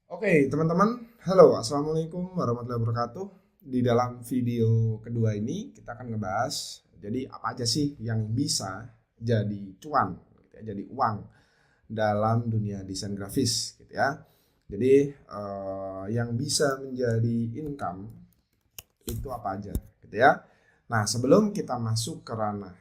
Oke, teman-teman. Halo, assalamualaikum warahmatullahi wabarakatuh. Di dalam video kedua ini kita akan ngebahas jadi apa aja sih yang bisa jadi cuan, gitu ya, jadi uang dalam dunia desain grafis, gitu ya. Jadi yang bisa menjadi income itu apa aja, gitu ya. Nah, sebelum kita masuk ke ranah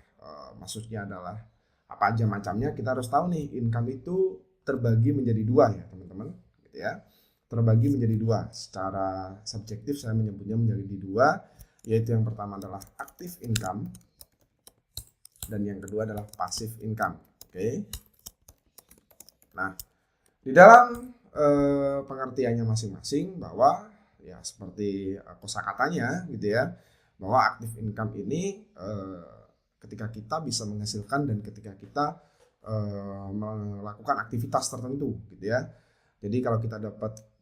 maksudnya adalah apa aja macamnya, kita harus tahu nih income itu terbagi menjadi dua ya, teman-teman, gitu ya. Terbagi menjadi dua. Secara subjektif saya menyebutnya menjadi dua, yaitu yang pertama adalah active income dan yang kedua adalah passive income. Oke. Nah, di dalam pengertiannya masing-masing bahwa ya seperti kosakatanya gitu ya, bahwa active income ini ketika kita bisa menghasilkan dan ketika kita melakukan aktivitas tertentu gitu ya. Jadi kalau kita dapat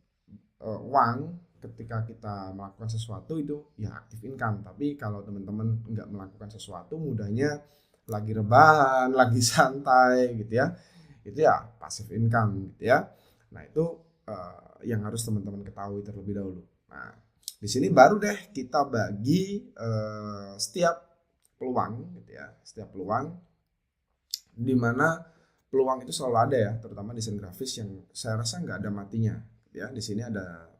uang ketika kita melakukan sesuatu itu ya aktif income. Tapi kalau teman-teman nggak melakukan sesuatu, mudahnya lagi rebahan, lagi santai gitu ya, itu ya passive income gitu ya. Nah itu yang harus teman-teman ketahui terlebih dahulu. Nah di sini baru deh kita bagi setiap peluang gitu ya, setiap peluang di mana peluang itu selalu ada ya, terutama desain grafis yang saya rasa nggak ada matinya ya. Di sini ada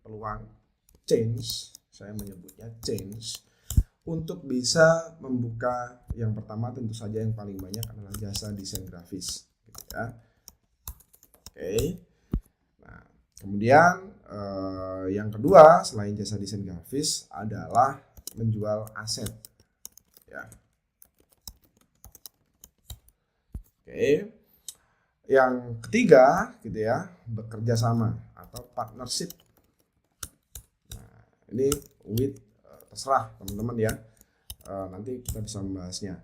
peluang change, saya menyebutnya change, untuk bisa membuka. Yang pertama tentu saja yang paling banyak adalah jasa desain grafis gitu ya. Oke. Nah, kemudian yang kedua selain jasa desain grafis adalah menjual aset ya. Oke. Yang ketiga gitu ya, bekerja sama atau partnership. Nah, ini with terserah teman-teman ya. Nanti kita bisa membahasnya.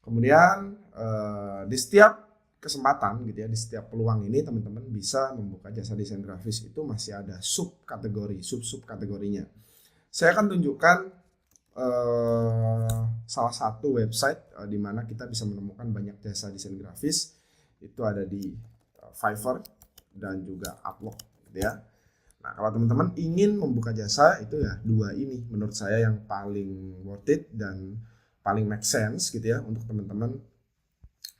Kemudian di setiap kesempatan gitu ya, di setiap peluang ini teman-teman bisa membuka jasa desain grafis itu masih ada subkategori, sub-subkategorinya. Saya akan tunjukkan salah satu website di mana kita bisa menemukan banyak jasa desain grafis. Itu ada di Fiverr dan juga Upwork gitu ya. Nah, kalau teman-teman ingin membuka jasa itu ya dua ini menurut saya yang paling worth it dan paling make sense gitu ya untuk teman-teman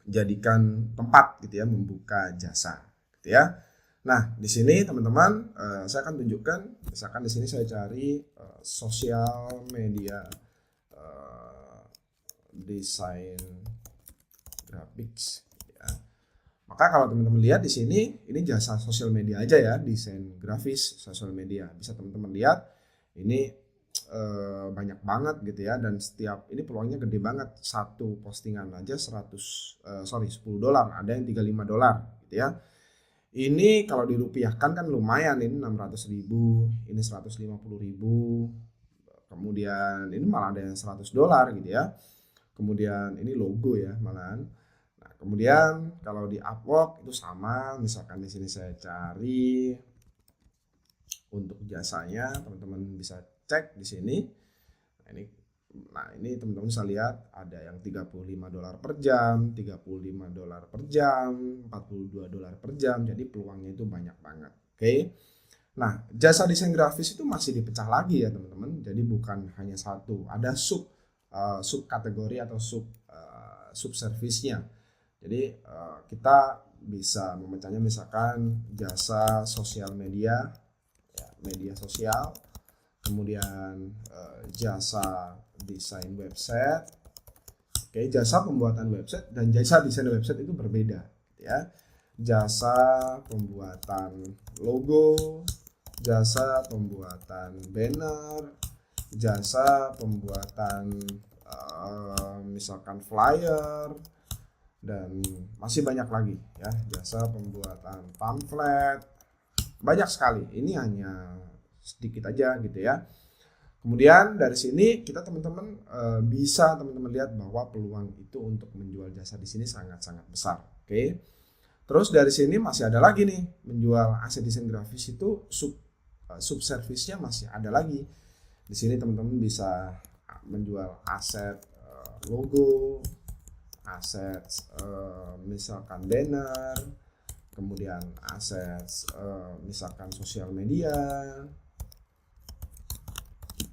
jadikan tempat gitu ya membuka jasa gitu ya. Nah, di sini teman-teman saya akan tunjukkan, misalkan di sini saya cari sosial media desain graphics ya. Maka kalau teman-teman lihat di sini ini jasa sosial media aja ya, desain grafis sosial media. Bisa teman-teman lihat ini banyak banget gitu ya, dan setiap ini peluangnya gede banget. Satu postingan aja 10 dolar, ada yang 35 dolar gitu ya. Ini kalau dirupiahkan kan lumayan, ini 600.000, ini 150.000, kemudian ini malah ada yang 100 dolar gitu ya. Kemudian ini logo ya malahan. Nah, kemudian kalau di Upwork itu sama, misalkan di sini saya cari untuk jasanya, teman-teman bisa cek di sini. Nah, ini teman-teman bisa lihat ada yang 35 dolar per jam, 35 dolar per jam, 42 dolar per jam. Jadi peluangnya itu banyak banget. Oke. Nah, jasa desain grafis itu masih dipecah lagi ya, teman-teman. Jadi bukan hanya satu, ada sub kategori atau sub service-nya. Jadi kita bisa memecahnya misalkan jasa sosial media, ya, media sosial, kemudian jasa desain website, oke, jasa pembuatan website dan jasa desain website itu berbeda ya. Jasa pembuatan logo, jasa pembuatan banner, jasa pembuatan misalkan flyer, dan masih banyak lagi ya, jasa pembuatan pamflet, banyak sekali. Ini hanya sedikit aja gitu ya. Kemudian dari sini kita teman-teman bisa teman-teman lihat bahwa peluang itu untuk menjual jasa di sini sangat-sangat besar. Oke. Terus dari sini masih ada lagi nih, menjual aset desain grafis itu sub service-nya masih ada lagi. Di sini teman-teman bisa menjual aset logo, aset misalkan banner, kemudian aset misalkan sosial media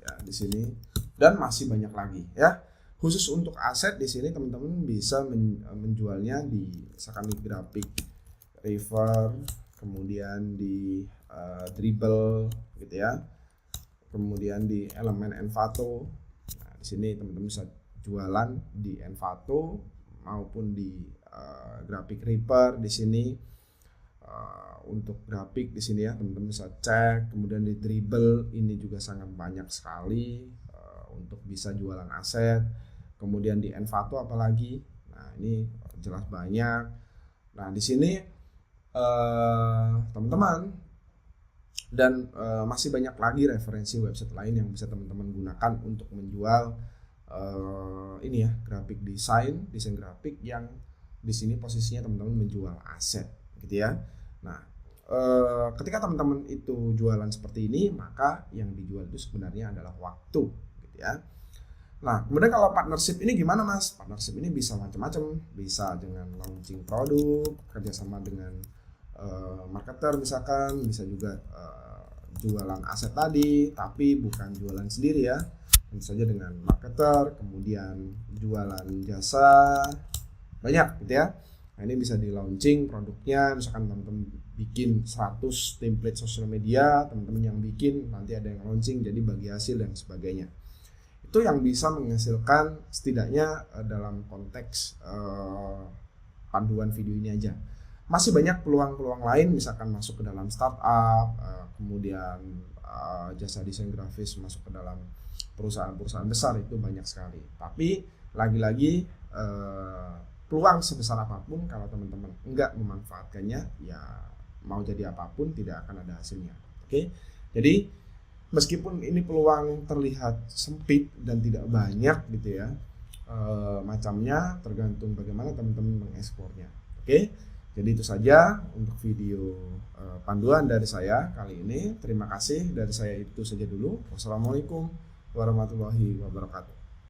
ya di sini, dan masih banyak lagi ya. Khusus untuk aset di sini teman-teman bisa menjualnya di misalkan di grafik river, kemudian di dribble gitu ya, kemudian di elemen Envato. Nah, di sini teman-teman bisa jualan di Envato maupun di grafik Reaper di sini. Untuk grafik di sini ya teman-teman bisa cek, kemudian di dribble ini juga sangat banyak sekali untuk bisa jualan aset, kemudian di Envato apalagi. Nah, ini jelas banyak. Nah, di sini teman-teman dan masih banyak lagi referensi website lain yang bisa teman-teman gunakan untuk menjual ini ya, grafik desain grafik yang di sini posisinya teman-teman menjual aset gitu ya. Nah, ketika teman-teman itu jualan seperti ini, maka yang dijual itu sebenarnya adalah waktu gitu ya. Nah, kemudian kalau partnership ini gimana Mas? Partnership ini bisa macam-macam, bisa dengan launching produk, kerjasama dengan marketer misalkan, bisa juga jualan aset tadi, tapi bukan jualan sendiri ya, tentu saja dengan marketer, kemudian jualan jasa, banyak gitu ya. Nah, ini bisa di launching produknya, misalkan teman-teman bikin 100 template sosial media, teman-teman yang bikin, nanti ada yang launching, jadi bagi hasil dan sebagainya. Itu yang bisa menghasilkan setidaknya dalam konteks panduan video ini aja. Masih banyak peluang-peluang lain, misalkan masuk ke dalam startup, kemudian jasa desain grafis masuk ke dalam perusahaan-perusahaan besar, itu banyak sekali. Tapi lagi-lagi peluang sebesar apapun kalau teman-teman enggak memanfaatkannya, ya mau jadi apapun tidak akan ada hasilnya. Oke. Jadi meskipun ini peluang terlihat sempit dan tidak banyak gitu ya, macamnya tergantung bagaimana teman-teman mengeksplornya. Oke. Jadi itu saja untuk video panduan dari saya kali ini. Terima kasih, dari saya itu saja dulu. Wassalamualaikum warahmatullahi wabarakatuh.